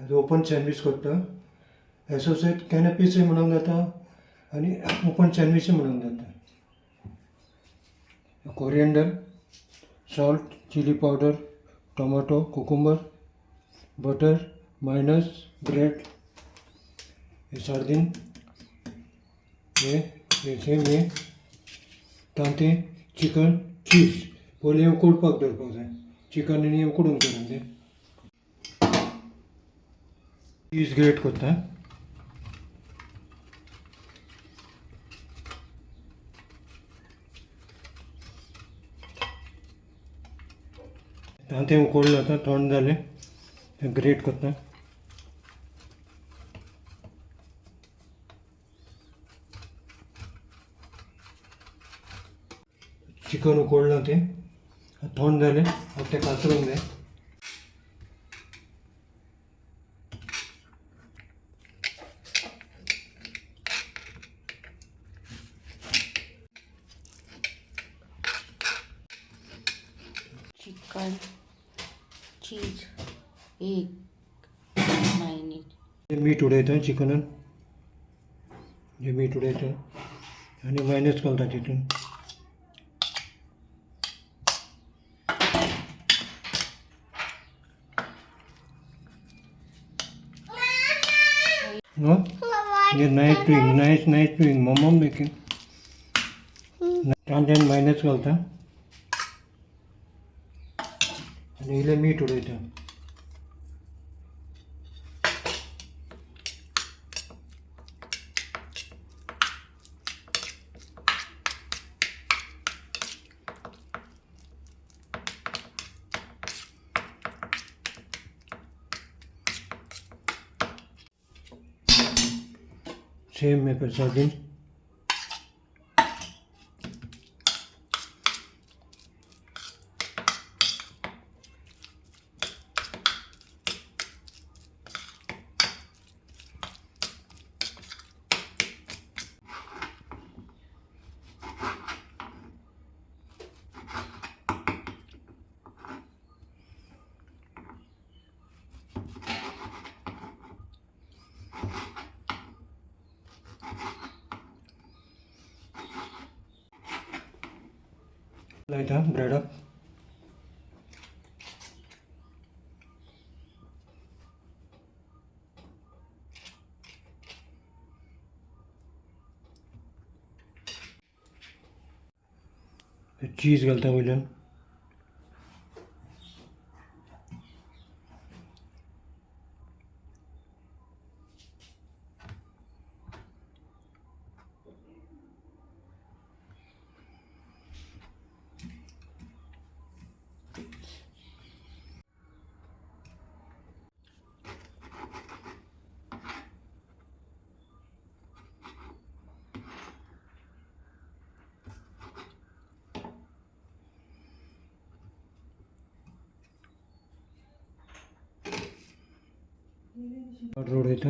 Open sandwich करता. Associate कॅनपीसय म्हणूंक जाता आनी ओपन सँडवीचय म्हणूंक जाता. Coriander, salt, chilli powder, tomato, cucumber, butter, mayonnaise, bread, sardine, हे सेम हे तांतें, चिकन, चीज. पयलीं उकडपाक दवरपाक जाय. चिकन आनी उकडूंक दवरून तें. चीज ग्रेट करता. तांतें उकडलें आतां थंड जालें. तें ग्रेट करता. चिकन उकडलां तें थंड जालें. आतां तें कातरूंक जाय. चिकन, चीज, एग, मायनीज. मीठ उडयता चिकनान. हें मीठ उडयता आनी मायनस घालता तितून. No? You're nice doing. Mom making. तांतें मायनस घालता आनी इल्लें मीठ उडयता. सेम हे पर सार्दीन. लायता ब्रेडाक. चीज घालता वयल्यान. बटर उडयता.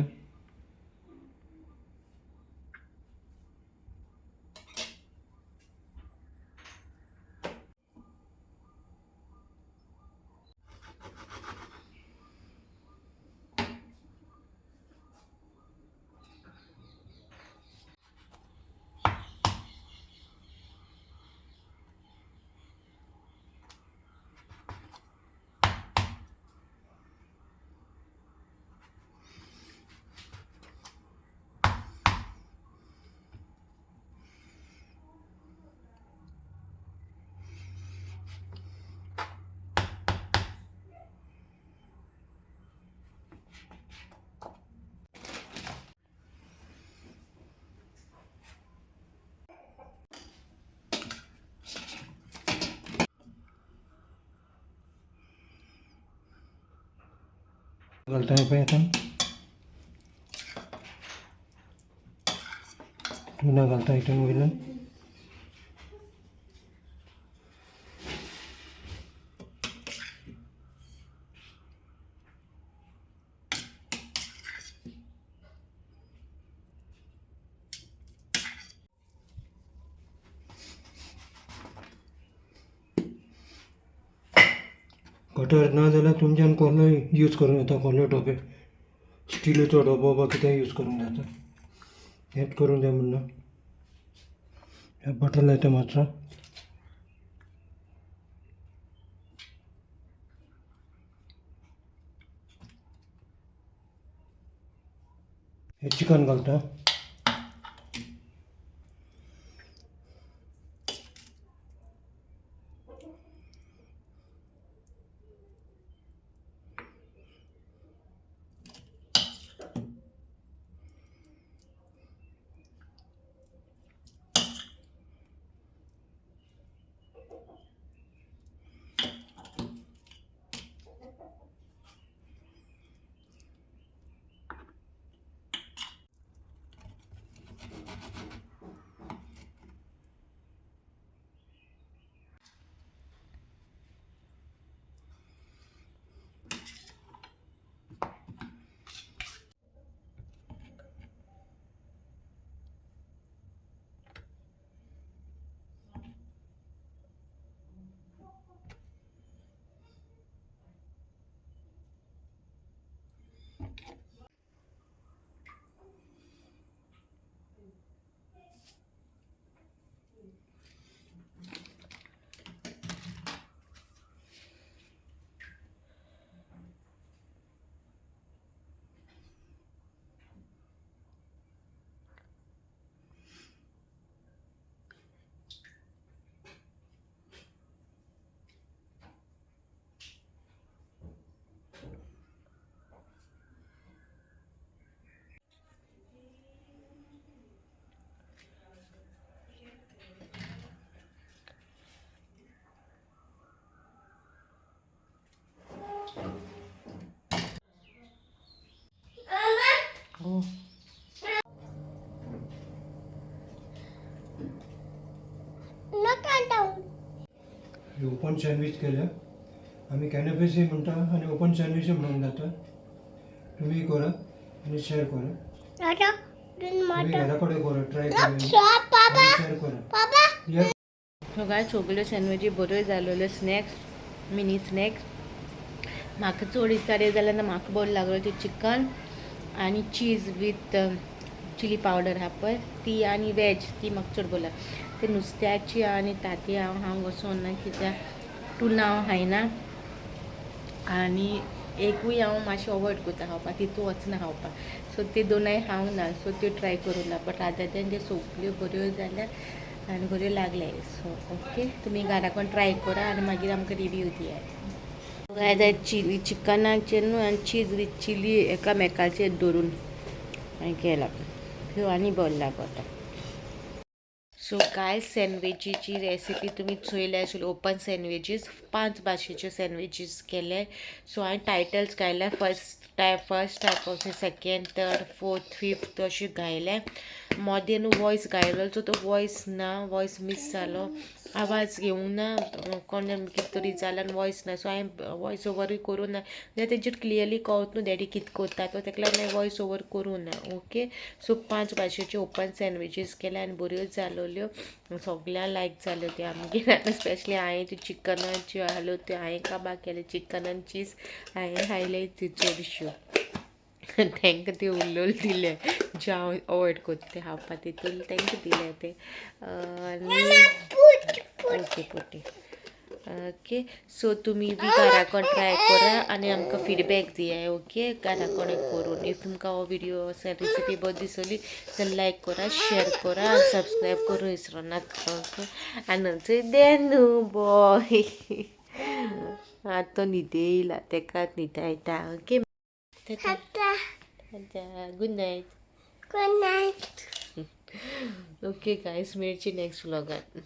घालता हे पळय आतां. टुना घालता हितून वयल्यान. कटर ना जाल्यार तुमच्यान कोलो यूज करूं येता. कोलो टोपे स्टिलीचो डबो बा कितें यूज करूंक जाता हेंच करूंक जाय म्हणून हे बटर लायता मातसो हे चिकन घालता हो ओपन सँडविच केल्या आम्ही कॅनपेसी म्हणटा आणि ओपन सँडविच म्हणून जाता तुम्ही करा आणि शेअर करा तुम्ही घराकडे करा ट्राय करा शेअर करा या सो काय सगल्यो सँडविची बऱ्यो जाल्ल्यो स्नॅक्स मिनी स्नॅक्स म्हाका चड दिसताले जाल्यार म्हाका बरो लागलो ते चिकन आनी चीज विथ चिली पावडर आहा पळय ती आनी वॅज ती म्हाका चड बरी लागली ते नुस्त्याची आनी ताती हांव वचोन ना कित्याक टुना हांव खायना आनी एकूय हांव मातशें अवॉयड करता खावपाक तितू वचना खावपाक सो ते दोनूय खावंक ना सो त्यो ट्राय करूं ना बट रादर दॅन ते सगल्यो बऱ्यो जाल्यार आनी बऱ्यो लागले सो ओके तुमी घराकून ट्राय करा आनी मागीर आमकां रिव्यू दियात काय जाय चिली चिकनाचेर न्हू आनी चीज विथ चिली एकामेकाचेर दवरून हांवें केला ह्यो आनी बरो लागता सो काय सँडविचीची रेसिपी तुमी चोयल्या आशिल्ली ओपन सँडविचीस 5 भाशेचे सँडविचीस केले सो हांवें टायटल्स घायल्या first type second third fourth fifth अशें घायले मोदे न्हू वॉयस घायलो सो तो वॉयस ना वॉयस मिस जालो आवाज घेवंक ना कोण कितें तरी जाल्यार वॉयस ना सो हांवें वॉयस ओवरूय करूं ना जाल्यार तेजेर क्लियरली कळत न्हू डॅडी कितें करता तो तेका लागून हांवें वॉयस ओवर करूं ना ओके सो 5 भाशेचे ओपन सँडविचीस केले आनी बऱ्यो जालोल्यो सगळ्यां लायक जाल्यो त्यो आमगेर स्पेशली हांवें त्यो चिकनाच्यो आहल्यो त्यो हांवें काबार केले चिकन आनी चीज हांवें खायले त्यो चडश्यो तांकां ते उरलेल्यो दिले जे हांव अवॉयड करता ते खावपाक तितून तांकां दिले ते आनी ओके पोटी ओके सो तुमी बी घराकून ट्राय करा आनी आमकां फीडबॅक दियात ओके घराकून करून इफ तुमकां हो व्हिडिओ रेसिपी बरी दिसली जाल्यार लायक करा शेअर करा आनी सबस्क्रायब करूं विसरूं नाका ओके आनी देनू बॉय आतां न्हिदे येयला ताका न्हिदा येता okay good night okay guys मेळची नेक्स्ट व्लॉगान